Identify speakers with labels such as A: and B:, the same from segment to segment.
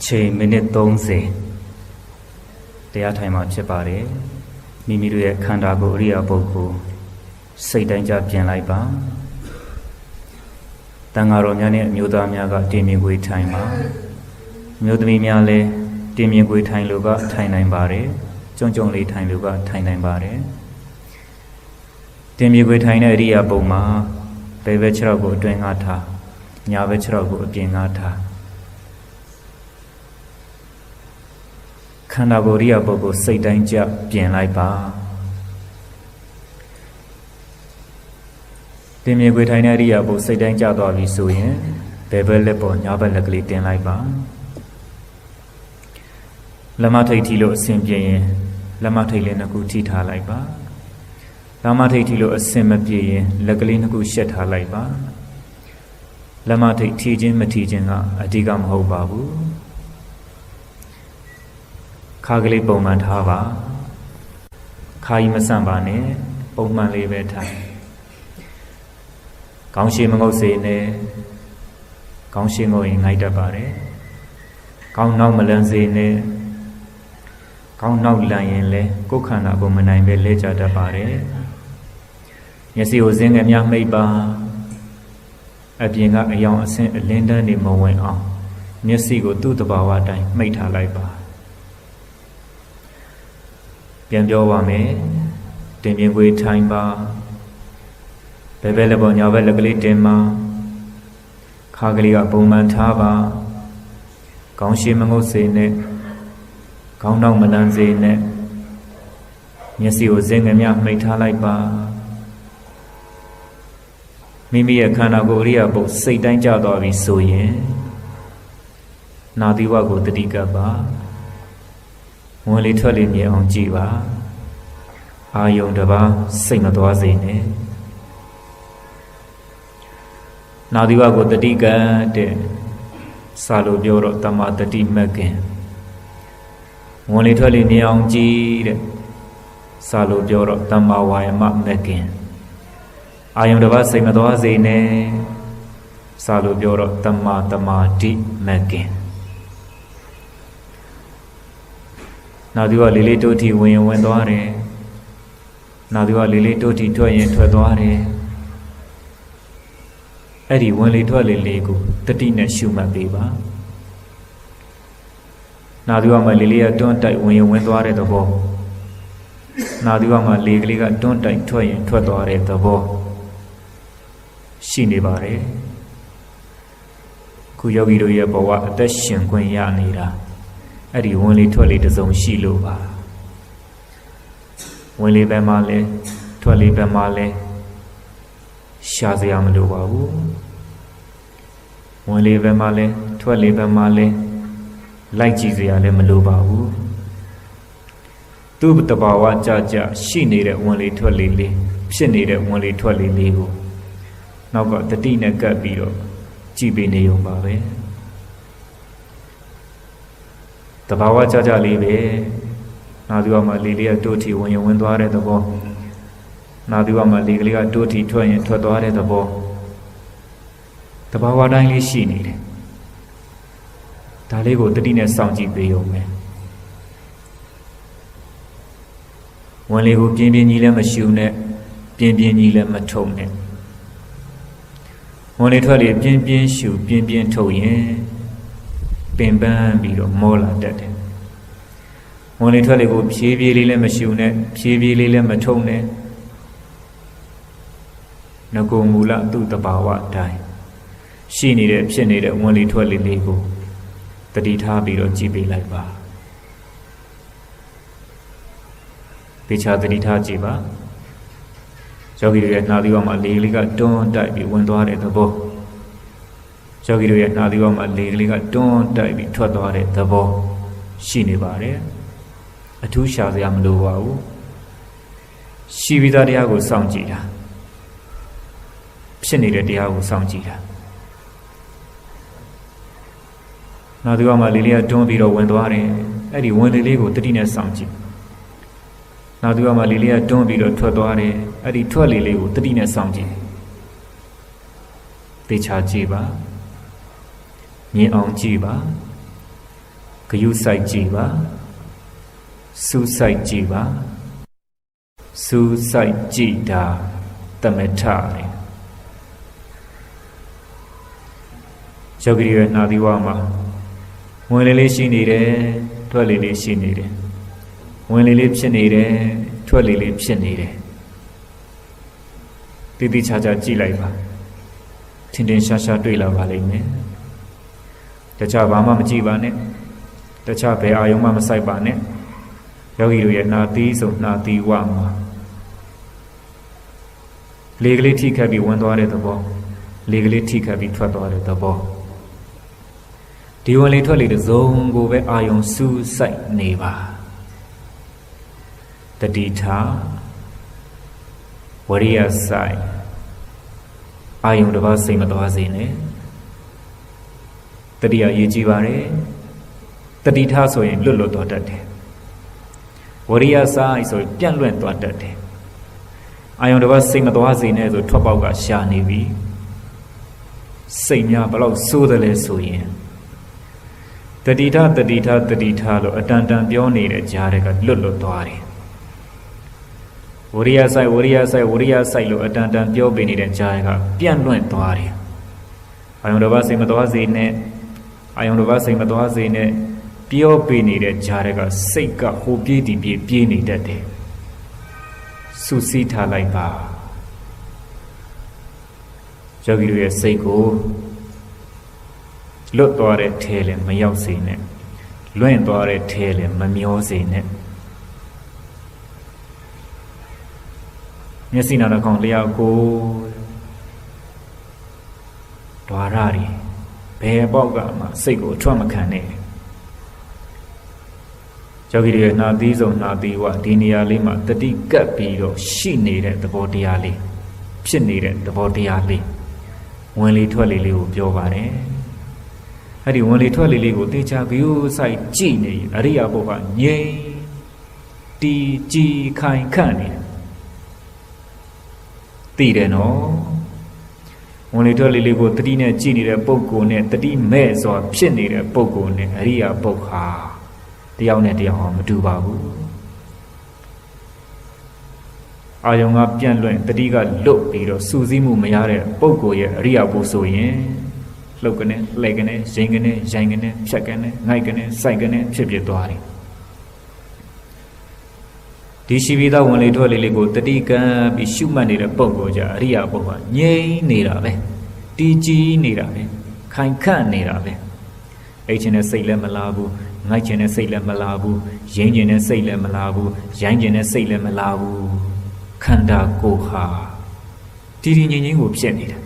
A: ချိန်မိနစ်30တရားထိုင်မှာဖြစ်ပါတယ်မိမိတို့ရဲ့ခန္ဓာကိုယ်အရိယာပုဂ္ဂိုလ်စိတ်တိုင်းကြပြင်လိုက်ပါတန်ဃာတော်များနဲ့အမျိုးသားများကတင်မြင်ကိုယ်ထိုင်ပါအမျိုးသမီးများလည်းတင်မြင်ကိုယ်ထိုင်လို့ကထိုင်နိုင်ပါတယ်ကြုံကြုံလေးထိုင်လို့ကထိုင်နိုင်ပါတယ်တင်မြင်ကိုယ်ထိုင်တဲ့အရိယာပုံမှာဘယ်ဘက်ခြေထောက်ကိုအတွင်းငါထားညာဘက်ခြေထောက်ကိုအပြင်ငါထားခန္ဓာကိုယ်ရိယာပုဂ္ဂိုလ်စိတ်တိုင်းကြပြင်လိုက်ပါတင်မြေခွေထိုင်တဲ့ရိယာပုစိတ်တိုင်းကြသွားပြီဆိုရင်ဘယ်ဘက်လက်ပေါ်ညာဘက်လက်ကလေးတင်လိုက်ပါလက်မထိတ်ထီလို့အဆင်ပြေရင်လက်မထိတ်လေးနှစ်ခုထိထားလိုက်ပါလက်မထိတ်ထီလို့အဆင်မပြေရင်လက်ကလေးနှစ်ခုရှက်ထားလိုက်ပါလက်မထိတ်ထီခြင်းမထီခြင်းကအဓိကမဟုတ်ပါဘူးခါကလေးပုံမှန်ထားပါခါကြီးမဆန့်ပါနဲ့ပုံမှန်လေးပဲထားကောင်းရှိမငုတ်စေနဲ့ကောင်းရှိငုတ်ရင်ငိုက်တတ်ပါတယ်ကောင်းနောက်မလန်းစေနဲ့ကောင်းနောက်လန်ရင်လည်းကိုယ်ခန္ဓာကိုမနိုင်ပဲလဲကျတတ်ပါတယ်မျက်စိကိုစင်းငယ်များမိတ်ပါအပြင်ကအယောင်အဆင်းအလင်းတန်းနေမဝင်အောင်မျက်စိကိုသူ့တဘာဝအတိုင်းမိတ်ထားလိုက်ပါပြန်ပြောပါမယ်တင်ပြင်ခွေထိုင်ပါဘယ်ဘက်လက်ပေါ်ညာဘက်လက်ကလေးတင်ပါခါကလေးကပုံမှန်ထားပါခေါင်းရှိမငုတ်စေနဲ့ခေါင်းနောက်မလန်းစေနဲ့မျက်စိကိုစင်းငယ်များမှိတ်ထားလိုက်ပါမိမိရဲ့ခန္ဓာကိုယ်အရိယာပုစိတ်တိုင်းကြသွားပြီဆိုရင်နာသီဝကိုတတိကပ်ပါဝင်လေထွက်လေမြင်အောင်ကြည့်ပါအာယုံတစ်ပါးစိတ်မသွားစေနဲ့နာသီဝကိုတတိကပ်တဲ့စာလိုပြောတော့တမ္မာတတိမက္ခင်ဝင်လေထွက်လေမြင်အောင်ကြည့်တဲ့စာလိုပြောတော့တမ္မာဝါယမမက္ခင်အာယုံတစ်ပါးစိတ်မသွားစေနဲ့စာလိုပြောတော့တမ္မာတမာတိမက္ခင်နာသီဝလေးလေးတိုးထီဝင်ရင်ဝင်သွားတယ်နာသီဝလေးလေးတိုးထီထွက်ရင်ထွက်သွားတယ်အဲ့ဒီဝင်လေထွက်လေလေးကိုတတိနဲ့ရှုမှတ်ပေးပါနာသီဝမှာလေးလေးကတွန်းတိုက်ဝင်ရင်ဝင်သွားတဲ့သဘောနာသီဝမှာလေးကလေးကတွန်းတိုက်ထွက်ရင်ထွက်သွားတဲ့သဘောရှိနေပါတယ်ခုယောဂီတို့ရဲ့ဘဝအသက်ရှင်ခွင့်ရနေတာအဲ့ဒီဝင်လေထွက်လေတစုံရှိလို့ပါဝင်လေဘက်မှာလဲထွက်လေဘက်မှာလဲရှားစရာမလိုပါဘူးဝင်လေဘက်မှာလဲထွက်လေဘက်မှာလဲလိုက်ကြည့်စရာလည်းမလိုပါဘူးသူ့တဘာဝကြကြရှိနေတဲ့ဝင်လေထွက်လေလေးဖြစ်နေတဲ့ဝင်လေထွက်လေလေးကိုနောက်ကတတိနဲ့ကပ်ပြီးတော့ကြည့်ပေးနေုံပါပဲတဘာဝကြကြလေးပဲနာသီဝမှာလေးလေးကတိုးထီဝင်ရင်ဝင်သွားတဲ့သဘောနာသီဝမှာလေးကလေးကတိုးထီထွက်ရင်ထွက်သွားတဲ့သဘောတဘာဝတိုင်းလေးရှိနေတယ်ဒါလေးကိုတတိနဲ့စောင့်ကြည့်ပေးရုံပဲဝင်လေကိုပြင်းပြင်းကြီးလည်းမရှူနဲ့ပြင်းပြင်းကြီးလည်းမထုံနဲ့ဝင်လေထွက်လေပြင်းပြင်းရှူပြင်းပြင်းထုံရင်ပင်ပန်းပြီးတော့မောလာတတ်တယ်ဝင်လေထွက်လေကိုဖြည်းဖြည်းလေးလည်းမရှူနဲ့ဖြည်းဖြည်းလေးလည်းမထုံနဲ့ငကုံမူလသူ့တဘာဝအတိုင်းရှိနေတဲ့ဖြစ်နေတဲ့ဝင်လေထွက်လေလေးကိုတတိထားပြီးတော့ကြည့်ပေးလိုက်ပါပေချာတတိထားကြည့်ပါယောဂီတို့ရဲ့နှာသီးဝမှာလေလေးကတွန်းတိုက်ပြီးဝင်သွားတဲ့သဘောယောဂီတို့ရဲ့နှာသီးဝမှာလေလေးကတွန်းတိုက်ပြီးထွက်သွားတဲ့သဘောရှိနေပါတယ်အထူးရှာစရာမလိုပါဘူးရှိပြီးသားတရားကိုစောင့်ကြည့်တာဖြစ်နေတဲ့တရားကိုစောင့်ကြည့်တာနာသီဝမှာလေးလေးကတွန်းပြီးတော့ဝင်သွားတယ်အဲ့ဒီဝင်လေလေးကိုတတိနဲ့စောင့်ကြည့်နာသီဝမှာလေးလေးကတွန်းပြီးတော့ထွက်သွားတယ်အဲ့ဒီထွက်လေလေးကိုတတိနဲ့စောင့်ကြည့်သေချာကြည့်ပါမြင်အောင်ကြည့်ပါ ဂယုစိုက်ကြည့်ပါစူးစိုက်ကြည့်ပါစူးစိုက်ကြည့်တာသမထလေယောဂီရဲ့နာသီဝမှာဝင်လေးလေးရှိနေတယ်ထွက်လေးလေးရှိနေတယ်ဝင်လေးလေးဖြစ်နေတယ်ထွက်လေးလေးဖြစ်နေတယ်တိတိကျကျကြည့်လိုက်ပါထင်ထင်ရှားရှားတွေ့လာပါလိမ့်မယ်တခြားဘာမှမကြည့်ပါနဲ့တခြားဘယ်အာယုံမှမစိုက်ပါနဲ့ယောဂီတို့ရဲ့နာသီးဆုံးနာသီဝမှာလေကလေးထိခတ်ပြီးဝင်သွားတဲ့သဘောလေကလေးထိခတ်ပြီးထွက်သွားတဲ့သဘောဒီဝင်လေထွက်လေတစ်စုံကိုပဲအာယုံစူးစိုက်နေပါတတိထားဝရိယဆိုင်အာယုံတစ်ပါးစိတ်မသွားစေနဲ့တတိယရေးကြည့်ပါလေတတိထားဆိုရင်လွတ်သွားတတ်တယ်ဝရိယဆိုင်ဆိုရင်ပြန့်လွင့်သွားတတ်တယ်အာယုံတစ်ပါးစိတ်မသွားစေနဲ့ဆိုထွက်ပေါက်ကရှာနေပြီစိတ်များဘလောက်ဆိုးတယ်လဲဆိုရင်တတိထားတတိထားတတိထားလို့အတန်တန်ပြောနေတဲ့ကြားတွေကလွတ်သွားတယ်ဝရိယဆိုင်ဝရိယဆိုင်ဝရိယဆိုင်လို့အတန်တန်ပြောပေးနေတဲ့ကြားတွေကပြန့်လွင့်သွားတယ်အာယုံတစ်ပါးစိတ်မသွားစေနဲ့အာယုံတစ်ပါးစိတ်မသွားစေနဲ့ပြောပေးနေတဲ့ကြားတွေကစိတ်ကဟိုပြေးဒီပြေးနေတတ်တယ်စုစည်းထားလိုက်ပါယောဂီတို့ရဲ့စိတ်ကိုလွတ်သွားတဲ့ထဲလည်းမရောက်စေနဲ့လွင့်သွားတဲ့ထဲလည်းမမျောစေနဲ့မျက်စိနာနှာခေါင်းလျှောက်ကိုဓွာရတွေဘယ်ပေါက်ကမှစိတ်ကိုအထွက်မခံနဲ့ယောဂီတွေရဲ့နာသီးဆုံးနာသီဝဒီနေရာလေးမှာတတိကပ်ပြီးတော့ရှိနေတဲ့သဘောတရားလေးဖြစ်နေတဲ့သဘောတရားလေးဝင်လေထွက်လေလေးကိုပြောပါတယ်အဲ့ဒီဝင်လေထွက်လေလေးကိုတေချာဂယုစိုက်ကြည့်နေအရိယာပုဂ္ဂိုလ်ငြိမ်တီကြည်ခိုင်ခန့်နေသိတယ်နော်ဝင်လေထွက်လေလေးကိုတတိနဲ့ကြည့်နေတဲ့ပုဂ္ဂိုလ်နဲ့တတိမဲ့စွာဖြစ်နေတဲ့ပုဂ္ဂိုလ်နဲ့အရိယာပုဂ္ဂိုလ်ဟာတယောက်နဲ့တယောက်မတူပါဘူးအာယုံကပြန့်လွင့်တတိကလွတ်ပြီးတော့စူးစီးမှုမရတဲ့ပုဂ္ဂိုလ်ရဲ့အရိယာပုဆိုရင်လှုပ်ကနေလှဲ့ကနေရင်ကနေရိုင်ကနေဖြတ်ကနေငိုက်ကနေစိုက်ကနေဖြစ်သွားတယ်ဒီရှိပြီးသားဝင်လေထွက်လေလေးကိုတတိကံပြီးရှုမှတ်နေတဲ့ပုဂ္ဂိုလ်ကြအရိယာပုဂ္ဂိုလ်ငြိမ်နေတာပဲတည်ကြည်နေတာပဲခိုင်ခန့်နေတာပဲအဲ့ချင်းနဲ့စိတ်လည်းမလာဘူးငိုက်ခြင်းနဲ့စိတ်လည်းမလာဘူးရင်းခြင်းနဲ့စိတ်လည်းမလာဘူးရိုင်းခြင်းနဲ့စိတ်လည်းမလာဘူးခန္ဓာကိုယ်ဟာတည်တည်ငြိမ်ငြိမ်ကိုဖြစ်နေတာ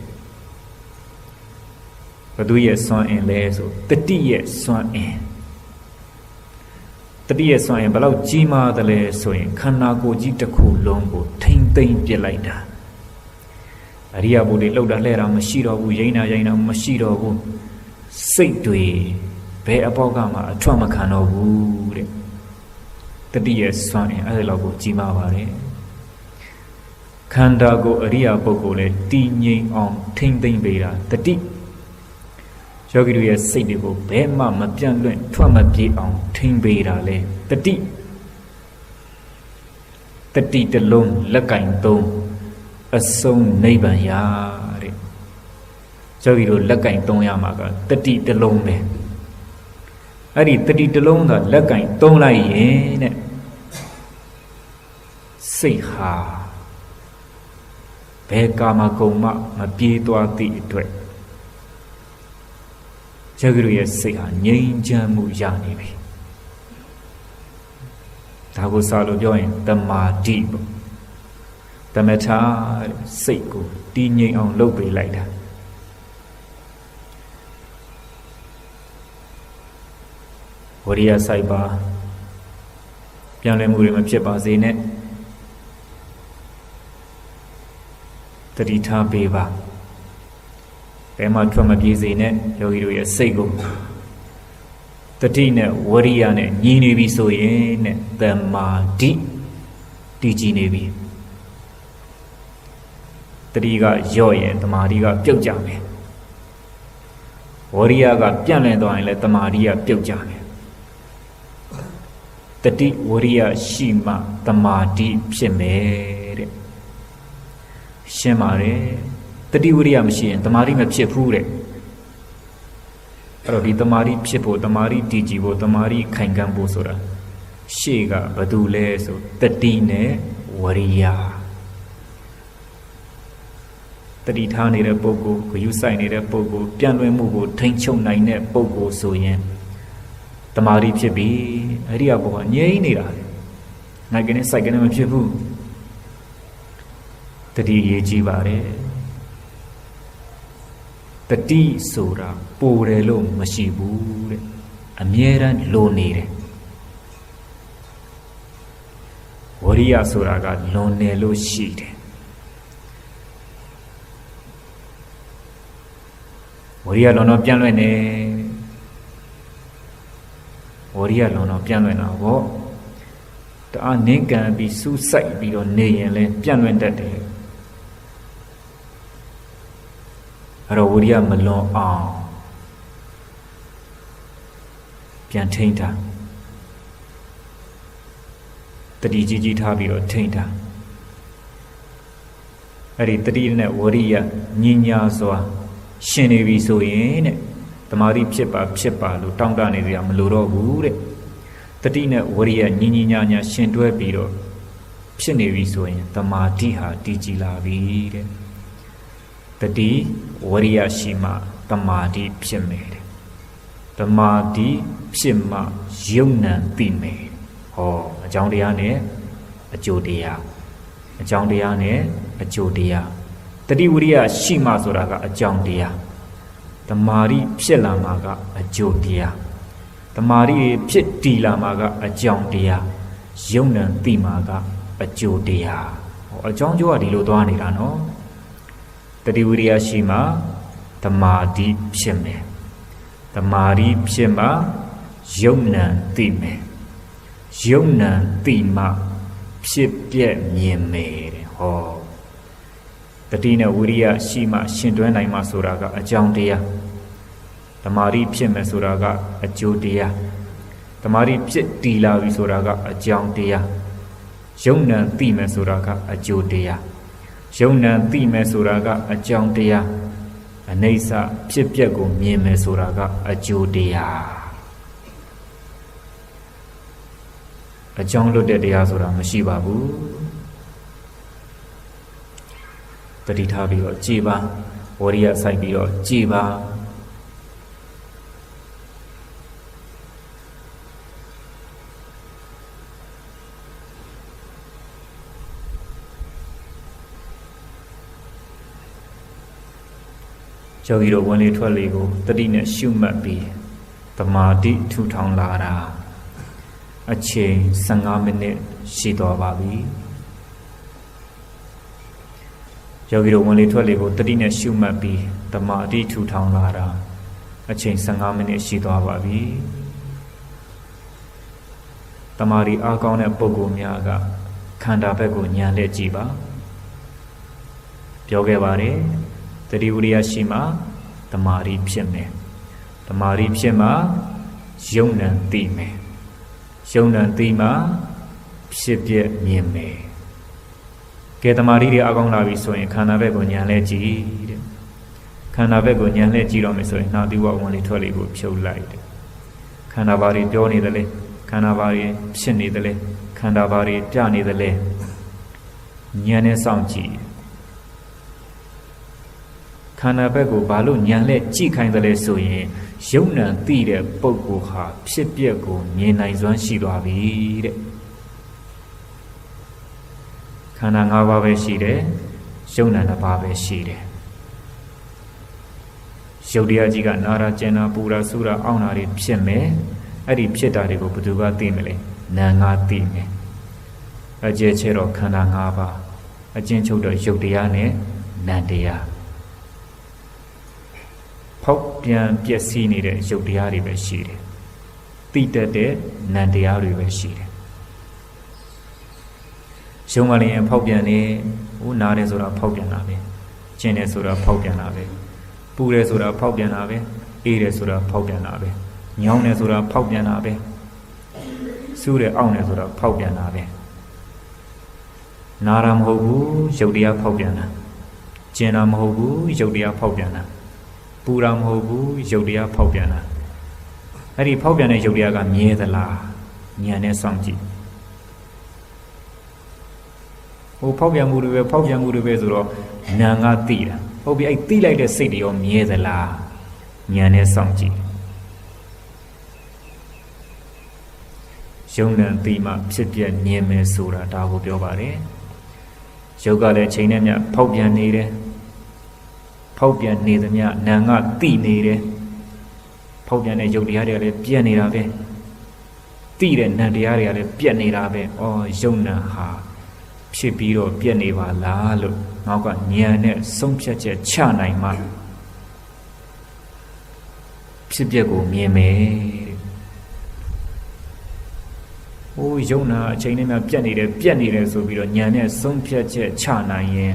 A: ဘသူရဲ့စွမ်းအင်လဲဆိုတတိရဲ့စွမ်းအင်တတိရဲ့စွမ်းအင်ဘယ်လောက်ကြီးမားသလဲဆိုရင်ခန္ဓာကိုယ်ကြီးတစ်ခုလုံးကိုထိမ့်သိမ့်ပြစ်လိုက်တာအရိယာဘုတွေလှုပ်တာလှဲ့တာမရှိတော့ဘူးရိမ့်တာရိုင်းတာမရှိတော့ဘူးစိတ်တွေဘယ်အပေါက်ကမှအထွက်မခံတော့ဘူးတဲ့တတိရဲ့စွမ်းအင်အဲ့ဒါလောက်ကိုကြီးမားပါတယ်ခန္ဓာကိုယ်အရိယာပုဂ္ဂိုလ်လည်းတည်ငြိမ်အောင်ထိမ့်သိမ့်ပေးတာတတိယောဂီတို့ရဲ့စိတ်တွေကိုဘယ်မှမပြန့်လွင့်ထွက်မပြေအောင်ထိမ့်ပေးတာလေတတိတလုံးလက်ကင်သုံးအစုံနိဗ္ဗာန်ရတဲ့ယောဂီတို့လက်ကင်သုံးရမှာကတတိတလုံးပဲအဲ့ဒီတတိတလုံးသာလက်ကင်သုံးလိုက်ရင်တဲ့စိတ်ဟာဘယ်ကာမဂုဏ်မှမပြေးသွားသည့်အတွက်ယောဂီတို့ရဲ့စိတ်ဟာငြိမ်းချမ်းမှုရနေပြီဒါကိုစာလို့ပြောရင်တမာတိပေါ့တမထာစိတ်ကိုတည်ငြိမ်အောင်လုပ်ပေးလိုက်တာဝရိယစိုက်ပါပြန်လည်မှုတွေမဖြစ်ပါစေနဲ့တတိထားပေးပါဘယ်မှထွက်မပြေးစေနဲ့ယောဂီတို့ရဲ့စိတ်ကိုတတိနဲ့ဝရိယနဲ့ညီနေပြီဆိုရင်နဲ့တမာတိတည်ကြည်နေပြီတတိကယော့ရင်တမာတိကပြုတ်ကြမယ်ဝရိယကပြန့်လည်သွားရင်လည်းတမာတိကပြုတ်ကြမယ် တတိဝရိယရှိမှတမာတိဖြစ်မယ်တဲ့ရှင်းပါတယ်တတိဝရိယမရှိရင်တမာတိမဖြစ်ဘူးတဲ့အဲ့တော့ဒီတမာတိဖြစ်ဖို့တမာတိတည်ကြည်ဖို့တမာတိခိုင်ခံ့ဖို့ဆိုတာရှေ့ကဘာတူလဲဆိုတတိနဲ့ဝရိယတတိထားနေတဲ့ပုဂ္ဂိုလ်ဂရုစိုက်နေတဲ့ပုဂ္ဂိုလ်ပြန်လွင်မှုကိုထိန်းချုပ်နိုင်တဲ့ပုဂ္ဂိုလ်ဆိုရင်တမာတိဖြစ်ပြီအဲ့ဒီအဘောကငြိမ့်နေတာနိုင်ကနေစိုက်ကနေမဖြစ်ဘူးတတိရေးကြည့်ပါတယ်တတိဆိုတာပိုတယ်လို့မရှိဘူးတဲ့အမြဲတမ်းလိုနေတယ်ဝရိယဆိုတာကလွန်နေလို့ရှိတယ်ဝရိယလွန်တော့ပြန်လွင့်နေဝရိယလွန်တော့ပြန်လွင့်တာပေါ့တအားနင်းကန်ပြီးစူးစိုက်ပြီးတော့နေရင်လည်းပြန်လွင့်တတ်တယ်အဲ့တော့ဝရိယမလွန်အောင်ပြန်ထိန်းတာတတိကြီးကြီးထားပြီးတော့ထိန်းတာအဲ့ဒီတတိနဲ့ဝရိယညင်ညာစွာရှင်နေပြီဆိုရင်တဲ့တမာတိဖြစ်ပါလို့တောင်းတနေကြရမလို့တော့ဘူးတဲ့တတိနဲ့ဝရိယညင်ညာညာရှင်တွဲပြီးတော့ဖြစ်နေပြီဆိုရင်တမာတိဟာတည်ကြည်လာပြီတဲ့တတိဝရိယရှိမှတမာတိဖြစ်မယ်တဲ့တမာတိဖြစ်မှယုံနံသိမယ်ဟောအကြောင်းတရားနဲ့အကျိုးတရားအကြောင်းတရားနဲ့အကျိုးတရားတတိဝရိယရှိမှဆိုတာကအကြောင်းတရားတမာတိဖြစ်လာမှာကအကျိုးတရားတမာတိဖြစ်တည်လာမှာကအကြောင်းတရားယုံနံသိမှာကအကျိုးတရားဟောအကြောင်းကျိုးကဒီလိုသွားနေတာနော်တတိဝရိယရှိမှတမာတိဖြစ်မယ်တမာတိဖြစ်မှယုံနံသိမယ်ယုံနံသိမှဖြစ်ပြက်မြင်မယ်တဲ့ဟောတတိနဲ့ဝိရိယရှိမှရှင်တွဲနိုင်မှဆိုတာကအကြောင်းတရားတမာတိဖြစ်မယ်ဆိုတာကအကျိုးတရားတမာတိဖြစ်တည်လာပြီဆိုတာကအကြောင်းတရားယုံနံသိမယ်ဆိုတာကအကျိုးတရားယုံနံသိမယ်ဆိုတာကအကြောင်းတရားအနိစ္စဖြစ်ပျက်ကိုမြင်မယ်ဆိုတာကအကျိုးတရားအကြောင်းလွတ်တဲ့တရားဆိုတာမရှိပါဘူးတတိထားပြီးတော့ကြည်ပါဝရိယစိုက်ပြီးတော့ကြည်ပါယောဂီတို့ဝင်လေထွက်လေကိုတတိနဲ့ရှုမှတ်ပြီးတမာတိထူထောင်လာတာအချိန်15မိနစ်ရှိသွားပါပြီယောဂီတို့ဝင်လေထွက်လေကိုတတိနဲ့ရှုမှတ်ပြီးတမာတိထူထောင်လာတာအချိန်15မိနစ်ရှိသွားပါပြီတမာတိအားကောင်းတဲ့ပုဂ္ဂိုလ်များကခန္ဓာဘက်ကိုညံလက်ကြည့်ပါပြောခဲ့ပါတယ်တတိဝရိယရှိမှတမာတိဖြစ်မယ်တမာတိဖြစ်မှယုံနံသိမယ်ယုံနံသိမှဖြစ်ပြက်မြင်မယ်ကဲတမာတိတွေအကောင်းလာပြီဆိုရင်ခန္ဓာဘက်ကိုညံလဲကြည့်တဲ့ခန္ဓာဘက်ကိုညံလဲကြည့်တော့မယ်ဆိုရင်နှာသီးဝဝင်လေထွက်လေကိုဖြုတ်လိုက်တယ်ခန္ဓာဘာတွေပြောနေတယ်လဲခန္ဓာဘာတွေဖြစ်နေတယ်လဲခန္ဓာဘာတွေပြနေတယ်လဲညံနဲ့စောင့်ကြည့်ခန္ဓာဘက်ကိုဘာလို့ညံလဲကြည့်ခိုင်းတယ်လဲဆိုရင်ယုံနံသိတဲ့ပုဂ္ဂိုလ်ဟာဖြစ်ပျက်ကိုမြင်နိုင်စွမ်းရှိသွားပြီတဲ့ခန္ဓာ၅ပါးပဲရှိတယ်ယုံနံ၅ပါးပဲရှိတယ်ရုပ်တရားကြီးကနာရာကျင်နာပူရာဆူရာအောင့်တာတွေဖြစ်မယ်အဲ့ဒီဖြစ်တာတွေကိုဘယ်သူကသိမလဲနာငါသိမယ်အကျဉ်းချဲတော့ခန္ဓာ၅ပါးအကျဉ်းချုပ်တော့ရုပ်တရားနဲ့နာတရားဖောက်ပြန်ပျက်စီးနေတဲ့ရုပ်တရားတွေပဲရှိတယ်သိတတ်တဲ့နာတရားတွေပဲရှိတယ်ရုံးမလေးရင်ဖောက်ပြန်နေဟိုနားတယ်ဆိုတာဖောက်ပြန်တာပဲကျင်တယ်ဆိုတာဖောက်ပြန်တာပဲပူတယ်ဆိုတာဖောက်ပြန်တာပဲအေးတယ်ဆိုတာဖောက်ပြန်တာပဲညောင်းတယ်ဆိုတာဖောက်ပြန်တာပဲ စူးတဲ့အောင့်နေဆိုတော့ဖောက်ပြန်တာပဲနာတာမဟုတ်ဘူးရုပ်တရားဖောက်ပြန်တာကျင်တာမဟုတ်ဘူးရုပ်တရားဖောက်ပြန်တာပူတာမဟုတ်ဘူးရုပ်တရားဖောက်ပြန်တာအဲ့ဒီဖောက်ပြန်တဲ့ရုပ်တရားကမြဲသလားဉာဏ်နဲ့စောင့်ကြည့်ဟိုဖောက်ပြန်မှုတွေပဲဆိုတော့ဉာဏ်ကသိတာဟုတ်ပြီအဲ့သိလိုက်တဲ့စိတ်တွေရောမြဲသလားဉာဏ်နဲ့စောင့်ကြည့်ယုံနဲ့သိမှဖြစ်ပြမြင်မယ်ဆိုတာဒါကိုပြောပါတယ်ရုပ်ကလည်းချိန်နဲ့မြဖောက်ပြန်နေတယ်ဖောက်ပြန်နေသမျှနာကသိနေတယ်ဖောက်ပြန်တဲ့ရုပ်တရားတွေကလည်းပြက်နေတာပဲသိတဲ့နံတရားတွေကလည်းပြက်နေတာပဲဩယုံနာဟာဖြစ်ပြီးတော့ပြက်နေပါလားလို့ငေါကဉာဏ်နဲ့ဆုံးဖြတ်ချက်ချနိုင်မှဖြစ်ပျက်ကိုမြင်မယ်ဟိုယုံနာအချိန်နဲ့မှပြက်နေတယ်ဆိုပြီးတော့ဉာဏ်နဲ့ဆုံးဖြတ်ချက်ချနိုင်ရင်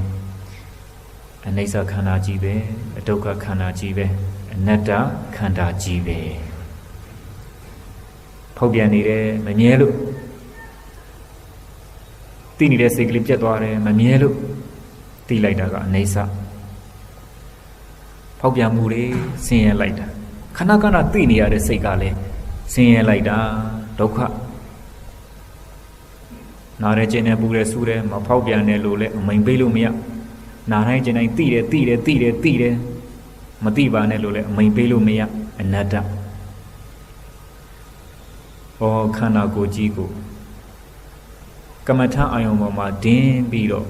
A: အနိစ္စခန္ဓာကြီးပဲအဒုက္ခခန္ဓာကြီးပဲအနတ္တခန္ဓာကြီးပဲဖောက်ပြန်နေတယ်မမြဲလို့သိနေတဲ့စိတ်ကလေးပြတ်သွားတယ်မမြဲလို့သိလိုက်တာကအနိစ္စဖောက်ပြန်မှုတွေဆင်းရဲလိုက်တာခဏခဏသိနေရတဲ့စိတ်ကလည်းဆင်းရဲလိုက်တာဒုက္ခနားရဲခြင်းနဲ့ပူရဲဆူရဲမဖောက်ပြန်တယ်လို့လည်းအမိန်ပေးလို့မရနားတိုင်းခြင်းတိုင်းသိတယ်မသိပါနဲ့လို့လည်းအမိန်ပေးလို့မရအနတ္တခန္ဓာကိုယ်ကြီးကိုကမ္မထအာယုံပေါ်မှာတင်းပြီးတော့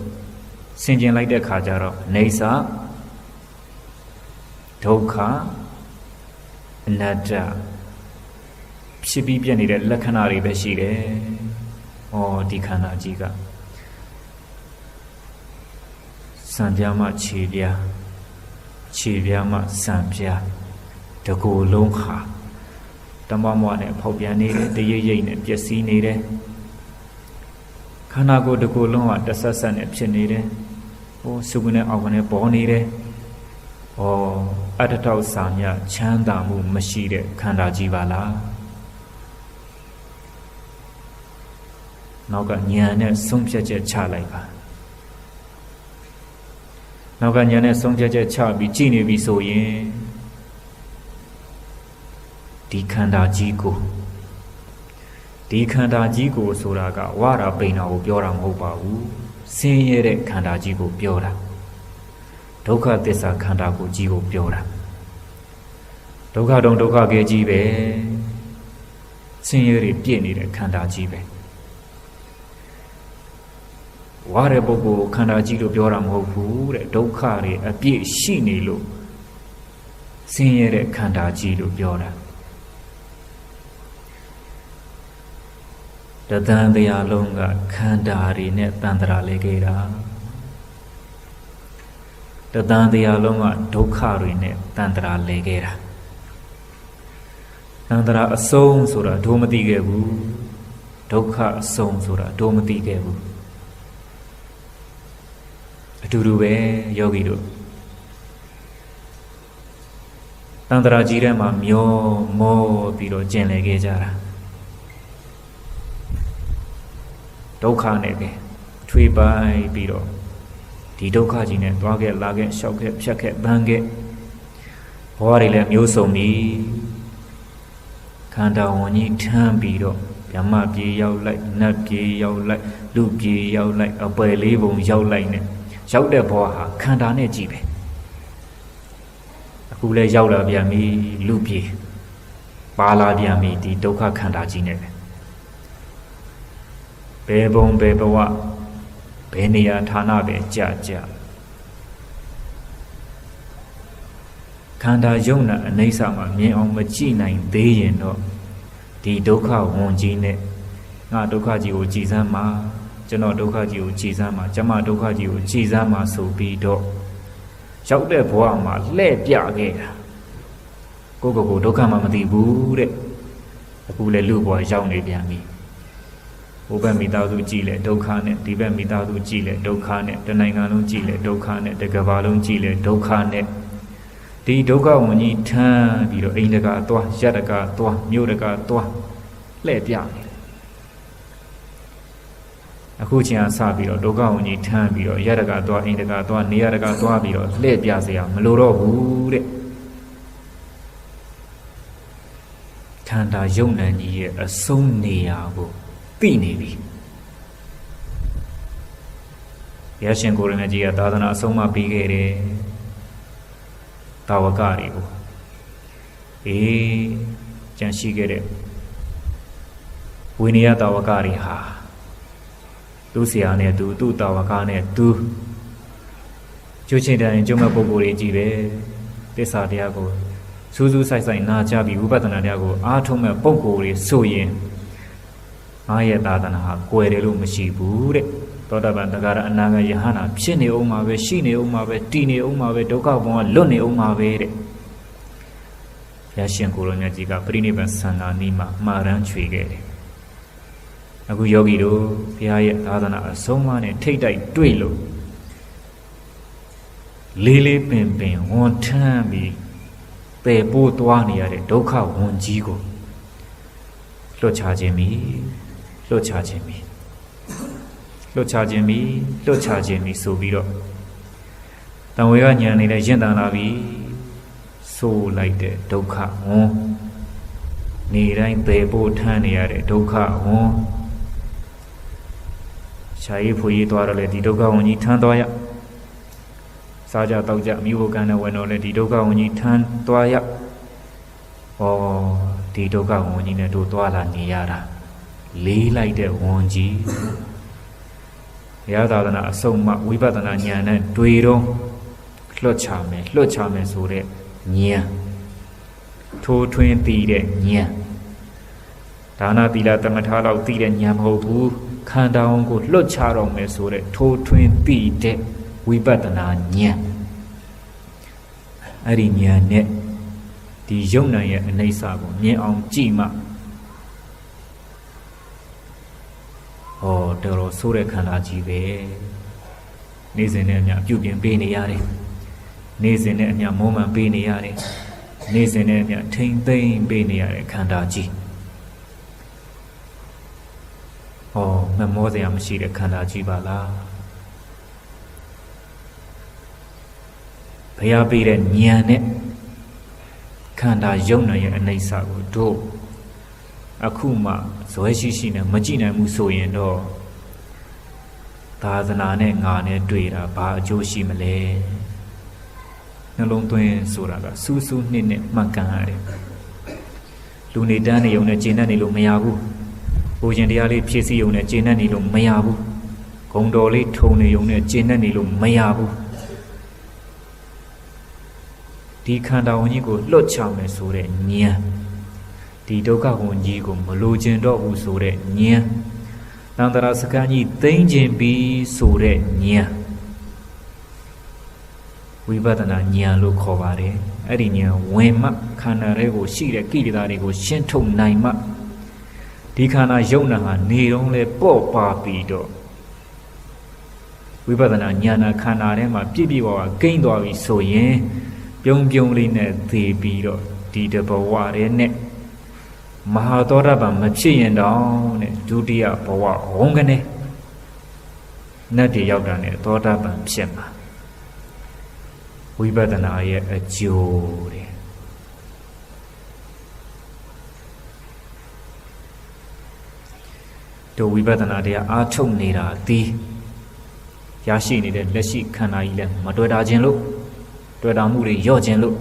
A: ဆင်ခြင်လိုက်တဲ့ခါကျတော့နေစာဒုက္ခအနတ္တဖြစ်ပြီးပြည့်နေတဲ့လက္ခဏာတွေပဲရှိတယ်ဒီခန္ဓာကြီးကစံပြားမှခြေပြားမှစံပြားတကူလုံးခါတမမွားနဲ့ဖောက်ပြန်နေတယ်တရိပ်နဲ့ပျက်စီးနေတယ်ခန္ဓာကိုယ်တကူလုံးကတဆက်ဆက်နဲ့ဖြစ်နေတယ်စုကနေအောက်ကနေပေါ်နေတယ်အတ္တတောက်စာမြချမ်းသာမှုမရှိတဲ့ခန္ဓာကြီးပါလားနောက်ကဉာဏ်နဲ့ဆုံးဖြတ်ချက်ချလိုက်ပါနောက်ကဉာဏ်နဲ့ဆုံးဖြတ်ချက်ချပြီးကြည်နေပြီဆိုရင်ဒီခန္ဓာကြီးကိုဆိုတာကဝါရပိဏကိုပြောတာမဟုတ်ပါဘူးဆင်းရဲတဲ့ခန္ဓာကြီးကိုပြောတာဒုက္ခသစ္စာခန္ဓာကိုကြီးကိုပြောတာဒုက္ခတုံဒုက္ခကဲကြီးပဲဆင်းရဲတွေပြည့်နေတဲ့ခန္ဓာကြီးပဲဝါရပုဂ္ဂိုလ်ခန္ဓာကြီးလို့ပြောတာမဟုတ်ဘူးတဲ့ဒုက္ခတွေအပြည့်ရှိနေလို့ဆင်းရဲတဲ့ခန္ဓာကြီးလို့ပြောတာတသံတရားလုံးကခန္ဓာတွေနဲ့တန်ត្រာလဲခဲ့တာတသံတရားလုံးကဒုက္ခတွေနဲ့တန်ត្រာလဲခဲ့တာတန်ត្រာအဆုံးဆိုတာဒုမသိခဲ့ဘူးဒုက္ခအဆုံးဆိုတာဒုမသိခဲ့ဘူးအတူတူပဲယောဂီတို့တန်ត្រာကြီးထဲမှာမျောမောပြီးတော့ကျင်လည်ခဲ့ကြတာဒုက္ခနဲ့ပဲထွေးပိုက်ပြီးတော့ဒီဒုက္ခကြီးနဲ့သွားခဲ့လာခဲ့ရှောက်ခဲ့ဖြတ်ခဲ့ပန်းခဲ့ဘဝတွေလည်းမျိုးစုံပြီခန္ဓာဝန်ကြီးထမ်းပြီးတော့ဗြဟ္မပြေရောက်လိုက်နတ်ပြေရောက်လိုက်လူပြေရောက်လိုက်အပယ်လေးပုံရောက်လိုက်နဲ့ရောက်တဲ့ဘဝဟာခန္ဓာနဲ့ကြည့်ပဲအခုလည်းရောက်လာပြန်ပြီလူပြေပါလာပြန်ပြီဒီဒုက္ခခန္ဓာကြီးနဲ့ပဲဘယ်ဘုံဘယ်ဘဝဘယ်နေရာဌာနပဲကြခန္ဓာယုံနာအနိစ္စမှာမြင်အောင်မကြည့်နိုင်သေးရင်တော့ဒီဒုက္ခဝန်ကြီးနဲ့ငါဒုက္ခကြီးကိုကြည်စမ်းမှာကျွန်တော်ဒုက္ခကြီးကိုကြည်စမ်းမှာကျမဒုက္ခကြီးကိုကြည်စမ်းမှာဆိုပြီးတော့ရောက်တဲ့ဘဝမှာလှည့်ပြခဲ့တာကိုယ့်ကိုယ်ဒုက္ခမှမသိဘူးတဲ့အခုလည်းလူဘဝရောက်နေပြန်ပြီဟိုဘက်မိသားစုကြည်လဲဒုက္ခနဲ့ဒီဘက်မိသားစုကြည်လဲဒုက္ခနဲ့တနိုင်ငံလုံးကြည်လဲဒုက္ခနဲ့တကမ္ဘာလုံးကြည်လဲဒုက္ခနဲ့ဒီဒုက္ခဝန်ကြီးထမ်းပြီးတော့အိမ်တကာသွားရက်တကာသွားမြို့တကာသွားလှည့်ပြနေ အခုချင်းအစပြီးတော့ဒုက္ခဝဉ္ကြီးထမ်းပြီးတော့ရတကသွားအိန္ဒကသွားနေရတကသွားပြီးတော့လှည့်ပြเสียမလိုတော့ဘူးတဲ့ခန္ဓာယုံနံကြီးရဲ့အဆုံးနေရာကိုသိနေပြီရရှင်ကိုရမကြီးကသာသနာအဆုံးမပြီးခဲ့တယ်တာဝကတွေကိုကြံရှိခဲ့တဲ့ဝိနည်းတာဝကတွေဟာသူ့ဆရာနဲ့သူ့တာဝကနဲ့သူကျွချင်းတန်ကျွမဲ့ပုဂ္ဂိုလ်တွေကြီးပဲသစ္စာတရားကိုစူးစူးဆိုင်ဆိုင်နာကြပြီးဝိပဿနာတရားကိုအားထုတ်မဲ့ပုဂ္ဂိုလ်တွေဆိုရင်အားရဲ့သာသနာဟာကွယ်တယ်လို့မရှိဘူးတဲ့သောတာပန်တဂရအနာဂတ်ယဟနာဖြစ်နေအောင်မှာပဲရှိနေအောင်မှာပဲတည်နေအောင်မှာပဲဒုက္ခဘဝလွတ်နေအောင်မှာပဲတဲ့ရရှင်ကိုရောမြတ်ကြီးကပြိနိဗ္ဗာန်ဆန္ဒနီးမှာမှာရမ်းချွေခဲ့တယ်အခုယောဂီတို့ဘုရားရဲ့သာသနာအဆုံးအမနဲ့ထိတ်တိုက်တွေ့လို့လေးလေးပင်ပင်ဝန်ထမ်းပြီးပယ်ပိုးသွားနေရတဲ့ဒုက္ခဝန်ကြီးကိုလွတ်ချခြင်းပြီလွတ်ချခြင်းပြီလွတ်ချခြင်းပြီလွတ်ချခြင်းပြီဆိုပြီးတော့တံဝေကညံနေတဲ့ရင့်တန်လာပြီဆိုလိုက်တဲ့ဒုက္ခဝန်နေတိုင်းပယ်ပိုးထမ်းနေရတဲ့ဒုက္ခဝန်ရှားရေးဖွေရေးသွားတော့လေဒီဒုက္ခဝန်ကြီးထမ်းသွားရစားကြတောက်ကြမိဘကံနဲ့ဝင်တော့လေဒီဒုက္ခဝန်ကြီးထမ်းသွားရဒီဒုက္ခဝန်ကြီးနဲ့တို့သွားလာနေရတာလေးလိုက်တဲ့ဝန်ကြီးဘုရားသာသနာအဆုံးမဝိပဿနာဉာဏ်နဲ့တွေ့တော့လွတ်ချမယ်ဆိုတဲ့ဉာဏ်ထိုးထွင်းပြီးတဲ့ဉာဏ်ဒါနသီလသမထလောက်သိတဲ့ဉာဏ်မဟုတ်ဘူးခန္ဓာဝန်ကိုလွတ်ချတော့မယ်ဆိုတဲ့ထိုးထွင်းပြီးတဲ့ဝိပဿနာဉာဏ်အဲ့ဒီဉာဏ်နဲ့ဒီယုံ nant ရဲ့အနိစ္စကိုမြင်အောင်ကြည့်မှတော်တော်ဆိုးတဲ့ခန္ဓာကြီးပဲနေ့စဉ်နဲ့အမျှပြုပြင်ပေးနေရတယ်နေ့စဉ်နဲ့အမျှမုံမှန်ပေးနေရတယ်နေ့စဉ်နဲ့အမျှထိမ့်သိမ့်ပေးနေရတဲ့ခန္ဓာကြီးမမောစရာမရှိတဲ့ခန္ဓာကြီးပါလားဘုရားပေးတဲ့ဉာဏ်နဲ့ခန္ဓာယုံ nant ရဲ့အနိစ္စကိုတို့အခုမှဇွဲရှိနဲ့မကြည့်နိုင်ဘူးဆိုရင်တော့သာသနာနဲ့ငါနဲ့တွေ့တာဘာအကျိုးရှိမလဲနှလုံးသွင်းဆိုတာကစူးစူးနှစ်မှန်ကန်ရတယ်လူနေတန်းနေုံနဲ့ကျင့်တတ်နေလို့မရဘူးဘုရင်တရားလေးဖြည့်ဆည်းုံနဲ့ကျင့်တတ်နေလို့မရဘူးဂုံတော်လေးထုံနေုံနဲ့ကျင့်တတ်နေလို့မရဘူးဒီခန္ဓာဝန်ကြီးကိုလွတ်ချမယ်ဆိုတဲ့ဉာဏ်ဒီဒုက္ခဝန်ကြီးကိုမလိုချင်တော့ဘူးဆိုတဲ့ဉာဏ်တန်တရာစကံကြီးသိမ့်ခြင်းပြီးဆိုတဲ့ဉာဏ်ဝိပဿနာဉာဏ်လို့ခေါ်ပါတယ်အဲ့ဒီဉာဏ်ဝင်မှခန္ဓာတွေကိုရှိတဲ့ကိလေသာတွေကိုရှင်းထုတ်နိုင်မှဒီခန္ဓာယုံနာဟာနေတော့လဲပေါ့ပါပြီးတော့ဝိပဿနာဉာဏ်ခန္ဓာထဲမှာပြည့်ပြည့်ဝဝကိန်းသွားပြီဆိုရင်ပြုံးလေးနဲ့သေပြီးတော့ဒီတဘဝရဲနဲ့မဟာသောတာပန်မဖြစ်ရင်တောင်တဲ့ဒုတိယဘဝဝုန်းကနေနတ်တွေရောက်တာနဲ့သောတာပန်ဖြစ်မှာဝိပဿနာရဲ့အကျိုးတဲ့တို့ဝိပဿနာတရားအားထုတ်နေတာဒီရရှိနေတဲ့လက်ရှိခန္ဓာကြီးလည်းမတွေ့တာခြင်းလို့တွေ့တာမှုတွေရော့ခြင်းလို့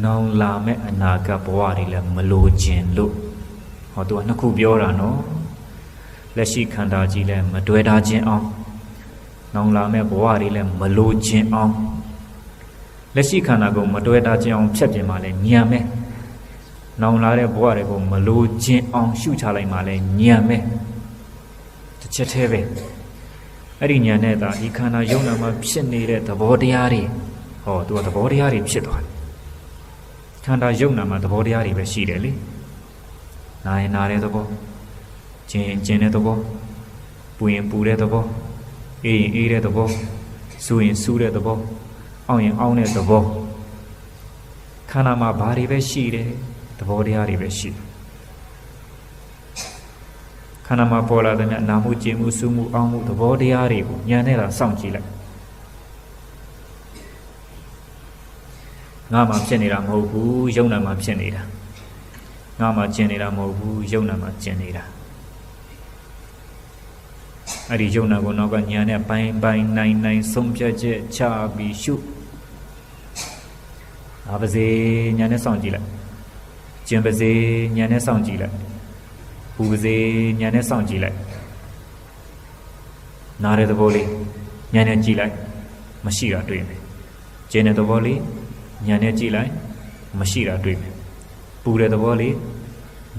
A: နောင်လာမဲ့အနာဂတ်ဘဝတွေလည်းမလိုခြင်းလို့သူကနှစ်ခုပြောတာနော်လက်ရှိခန္ဓာကြီးလည်းမတွေ့တာခြင်းအောင်နောင်လာမဲ့ဘဝတွေလည်းမလိုခြင်းအောင်လက်ရှိခန္ဓာကိုမတွေ့တာခြင်းအောင်ဖြတ်ပြင်မှလည်းညံမဲ့နောင်လာတဲ့ဘဝတွေကိုမလိုခြင်းအောင်ရှုချလိုက်မှလည်းညံမဲ့တစ်ချက်တည်းပဲအဲ့ဒီညံနဲ့သာဒီခန္ဓာယုံနာမှာဖြစ်နေတဲ့သဘောတရားတွေသူကသဘောတရားတွေဖြစ်သွားတယ်ခန္ဓာယုံနာမှာသဘောတရားတွေပဲရှိတယ်လေနာရင်နာတဲ့သဘောကျင်ကျင်တဲ့သဘောပူရင်ပူတဲ့သဘောအေးရင်အေးတဲ့သဘောစူရင်စူတဲ့သဘောအောင်းရင်အောင်းတဲ့သဘောခန္ဓာမှာဘာတွေပဲရှိတယ်သဘောတရားတွေပဲရှိခ ခန္ဓာမှာပေါ်လာတဲ့နာမှုကျင်မှုစူးမှုအောင်းမှုသဘောတရားတွေကိုဉာဏ်နဲ့သာစောင့်ကြည့်လိုက်ငါမှဖြစ်နေတာမဟုတ်ဘူးယုံနာမှဖြစ်နေတာငါမှကျင်နေတာမဟုတ်ဘူးယုံနာမှကျင်နေတာအဲ့ဒီယုံနာကိုနောက်ကဉာဏ်နဲ့ပိုင်းပိုင်းနိုင်ဆုံးဖြတ်ချက်ချပြီးရှုပါစေဉာဏ်နဲ့စောင့်ကြည့်လိုက်ကျင်ပါစေဉာဏ်နဲ့စောင့်ကြည့်လိုက်ပူပါစေဉာဏ်နဲ့စောင့်ကြည့်လိုက်နားတဲ့သဘောလေးဉာဏ်နဲ့ကြည့်လိုက်မရှိတာတွေ့မယ်ကျင်တဲ့သဘောလေးဉာဏ်နဲ့ကြည့်လိုက်မရှိတာတွေ့မယ်ပူတဲ့သဘောလေး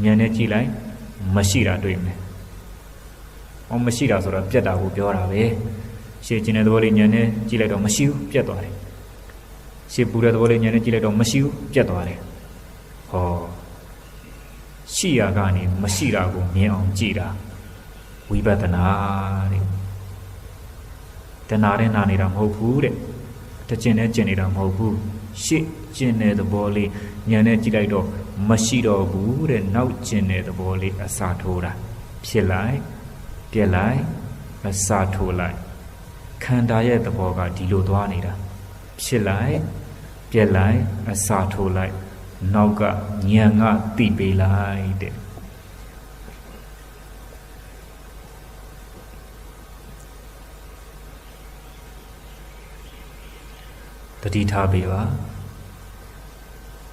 A: ဉာဏ်နဲ့ကြည့်လိုက်မရှိတာတွေ့မယ်မရှိတာဆိုတော့ပြတ်တာကိုပြောတာပဲရှေ့ကျင်တဲ့သဘောလေးဉာဏ်နဲ့ကြည့်လိုက်တော့မရှိဘူးပြတ်သွားတယ်ရှေ့ပူတဲ့သဘောလေးဉာဏ်နဲ့ကြည့်လိုက်တော့မရှိဘူးပြတ်သွားတယ်ဟောရှိရကနေမရှိတာကိုမြင်အောင်ကြည့်တာဝိပဿနာတဲ့တဏှာနဲ့နာနေတာမဟုတ်ဘူးတဲ့တကျင်နဲ့ကျင်နေတာမဟုတ်ဘူးရှေ့ကျင်တဲ့သဘောလေးဉာဏ်နဲ့ကြည့်လိုက်တော့မရှိတော့ဘူးတဲ့နောက်ကျင်တဲ့သဘောလေးအစာထိုးတာဖြစ်လိုက်ပြက်လိုက်အစာထိုးလိုက်ခန္ဓာရဲ့သဘောကဒီလိုသွားနေတာဖြစ်လိုက်ပြက်လိုက်အစာထိုးလိုက်နောက်ကဉာဏ်ကသိပေးလိုက်တဲ့တတိထားပေးပါ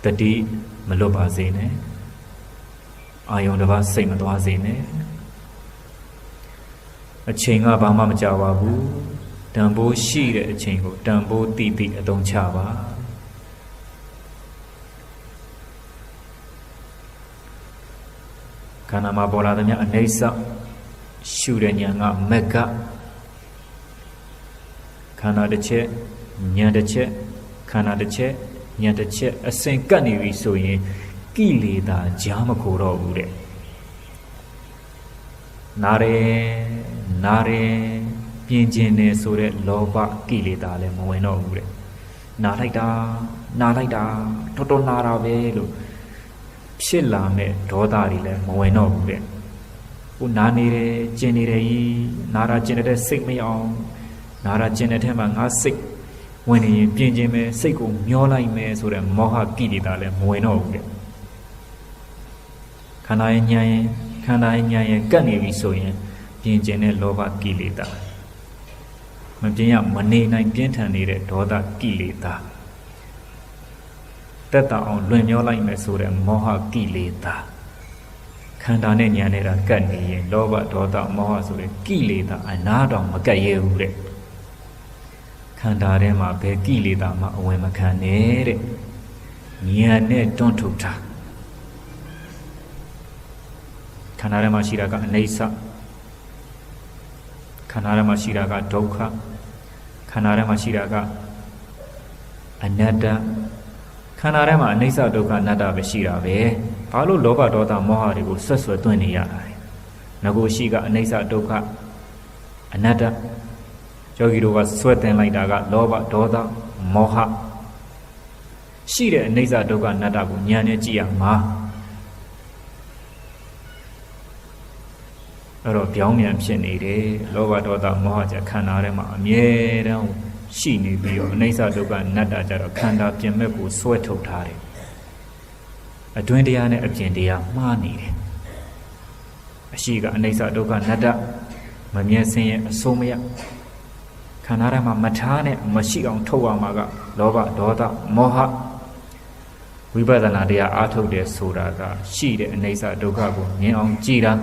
A: တတိမလွတ်ပါစေနဲ့အာယုံတစ်ပါးစိတ်မသွားစေနဲ့အချိန်ကဘာမှမကြပါဘူးတန်ဖိုးရှိတဲ့အချိန်ကိုတန်ဖိုးတည်အသုံးချပါခန္ဓာမှာပေါ်လာသမျှအနိစ္စရှုတဲ့ဉာဏ်ကမက်ကခန္ဓာတစ်ချက်ဉာဏ်တစ်ချက်ခန္ဓာတစ်ချက်ဉာဏ်တစ်ချက်အစဉ်ကပ်နေပြီဆိုရင်ကိလေသာကြားမခိုတော့ဘူးတဲ့နာရဲပြင်ကျင်နေဆိုတဲ့လောဘကိလေသာလည်းမဝင်တော့ဘူးတဲ့နာလိုက်တာတော်တော်နာတာပဲလို့ဖြစ်လာမဲ့ဒေါသတွေလည်းမဝင်တော့ဘူးတဲ့ဟိုနာနေတယ်ကျင်နေတယ်ကြီးနာတာကျင်တဲ့စိတ်မအောင်နာတာကျင်တဲ့ထဲမှာငါစိတ်ဝင်နေရင်ပြင်ကျင်မယ်စိတ်ကိုမျောလိုက်မယ်ဆိုတဲ့မောဟကိလေသာလည်းမဝင်တော့ဘူးတဲ့ခန္ဓာရဲ့ဉာဏ်ရဲ့ကပ်နေပြီဆိုရင်ပြင်ကျင်တဲ့လောဘကိလေသာမပြင်းရမနေနိုင်ပြင်းထန်နေတဲ့ဒေါသကိလေသာတက်တာအောင်လွင်မျောလိုက်မယ်ဆိုတဲ့မောဟကိလေသာခန္ဓာနဲ့ဉာဏ်နဲ့တာကပ်နေရင်လောဘဒေါသမောဟဆိုတဲ့ကိလေသာအနာတောင်မကပ်ရဘူးတဲ့ခန္ဓာထဲမှာဘယ်ကိလေသာမှအဝင်မခံနဲ့တဲ့ဉာဏ်နဲ့တွန်းထုတ်တာခန္ဓာထဲမှာရှိတာကအနိစ္စခန္ဓာထဲမှာရှိတာကဒုက္ခခန္ဓာထဲမှာရှိတာကအနတ္တခန္ဓာထဲမှာအနိစ္စဒုက္ခအနတ္တပဲရှိတာပဲဘာလို့လောဘဒေါသမောဟတွေကိုဆွတ်ဆွဲသွင်းနေရတာလဲငါကိုရှိကအနိစ္စဒုက္ခအနတ္တယောဂီတို့ကဆွဲတင်လိုက်တာကလောဘဒေါသမောဟရှိတဲ့အနိစ္စဒုက္ခအနတ္တကိုဉာဏ်နဲ့ကြည့်ရမှာအဲ့တော့ပြောင်းပြန်ဖြစ်နေတယ်လောဘဒေါသမောဟကြခန္ဓာထဲမှာအမြဲတမ်းရှိနေပြီးတော့အနိစ္စဒုက္ခအနတ္တကြတော့ခန္ဓာပြင်မဲ့ကိုဆွဲထုတ်ထားတယ်အတွင်းတရားနဲ့အပြင်တရားမှားနေတယ်အရှိကအနိစ္စဒုက္ခအနတ္တမမြဲစင်းရဲ့အဆုံးမရခန္ဓာထဲမှာမထားနဲ့မရှိအောင်ထုတ်ရမှာကလောဘဒေါသမောဟဝိပဿနာတရားအားထုတ်တယ်ဆိုတာကရှိတဲ့အနိစ္စဒုက္ခကိုမြင်အောင်ကြည်တာ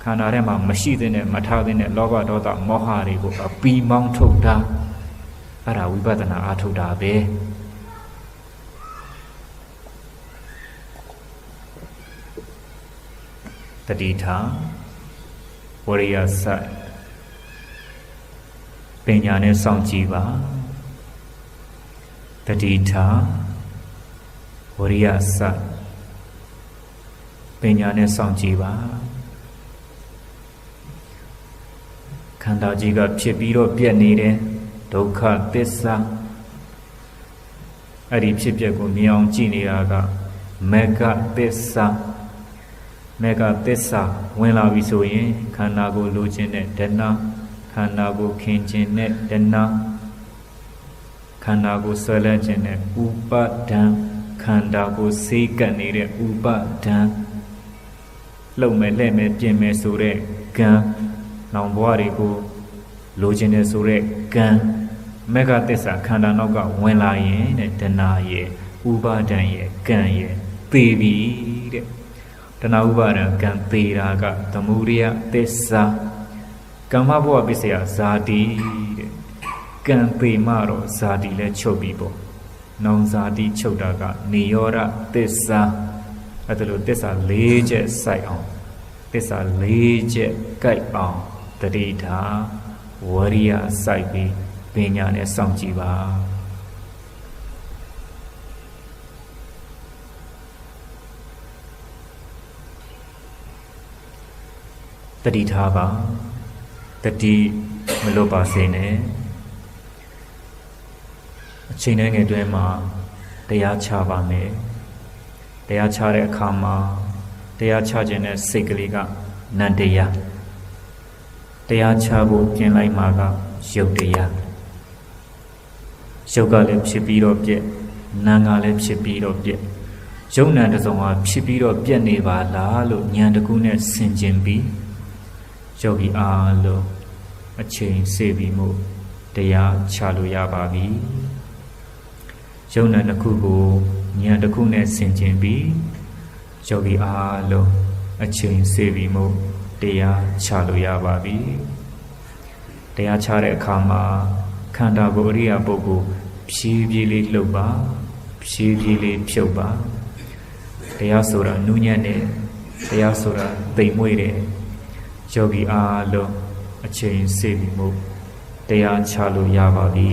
A: ခန္ဓာထဲမှာမရှိတဲ့နဲ့မထားတဲ့နဲ့လောဘဒေါသမောဟတွေကိုအပီမောင်းထုတ်တာအဲ့ဒါဝိပဿနာအားထုတ်တာပဲတတိထားဝရိယစပညာနဲ့စောင့်ကြည့်ပါတတိထားဝရိယစပညာနဲ့စောင့်ကြည့်ပါခန္ဓာကြီးကဖြစ်ပြီးတော့ပြည့်နေတယ်ဒုက္ခသစ္စာအဲ့ဒီဖြစ်ပျက်ကိုမြင်အောင်ကြည့်နေတာကမဂ္ဂသစ္စာ မေကသစ္စာဝင်လာပြီဆိုရင်ခန္ဓာကိုယ်လိုချင်တဲ့ဒနာခန္ဓာကိုယ်ခင်ခြင်းနဲ့ဒနာခန္ဓာကိုယ်ဆွဲလန်းခြင်းနဲ့ဥပါဒံခန္ဓာကိုယ်စေးကပ်နေတဲ့ဥပါဒံလှုပ်မဲ့လှဲ့မဲ့ပြင်မဲ့ဆိုတဲ့ကံနောင်ဘဝတွေကိုလိုချင်တယ်ဆိုတဲ့ကံမေဃသစ္စာခန္ဓာနောက်ကဝင်လာရင်တဲ့ဒနာရဲ့ဥပါဒံရဲ့ကံရဲ့သေပြီတဲ့တဏှာဥပါဒံကံသေတာကသမုဒယသစ္စာကမ္မဘဝပစ္စယဇာတိတဲ့ကံသေမှတော့ဇာတိလည်းချုပ်ပြီပေါ့နောင်ဇာတိချုပ်တာကနိရောဓသစ္စာအဲ့ဒါလို့သစ္စာ၄ချက်စိုက်အောင်သစ္စာ၄ချက်ကြိုက်အောင်တတိထားဝရိယစိုက်ပြီးပညာနဲ့စောင့်ကြည့်ပါတတိထားပါတတိမလွတ်ပါစေနဲ့အချိန်တိုင်းငယ်တွင်မှာတရားချပါမယ်တရားချတဲ့အခါမှာတရားချခြင်းနဲ့စိတ်ကလေးကနန္တရားတရားချဖို့ပြင်လိုက်မှာကရုပ်တရားရုပ်ကလည်းဖြစ်ပြီးတော့ပြက်နာမ်ကလည်းဖြစ်ပြီးတော့ပြက်ရုပ်နာမ်တစ်စုံဟာဖြစ်ပြီးတော့ပြက်နေပါလားလို့ဉာဏ်တစ်ခုနဲ့ဆင်ခြင်ပြီးယောဂီအားလုံးအချိန်စေပြီးမှုတရားချလို့ရပါပြီရုပ်နာမ်တစ်ခုကိုဉာဏ်တစ်ခုနဲ့ဆင်ခြင်ပြီးယောဂီအားလုံးအချိန်စေပြီးမှုတရားချလို့ရပါပြီတရားချတဲ့အခါမှာခန္ဓာကိုယ်အရိယာပုဂ္ဂိုလ်ဖြည်းဖြည်းလေးလှုပ်ပါဖြည်းဖြည်းလေးဖြုတ်ပါတရားဆိုတာနူးညံ့တယ်တရားဆိုတာသိမ်မွေ့တယ်ယောဂီအားလုံးအချိန်စေပြီးမှုတရားချလို့ရပါပြီ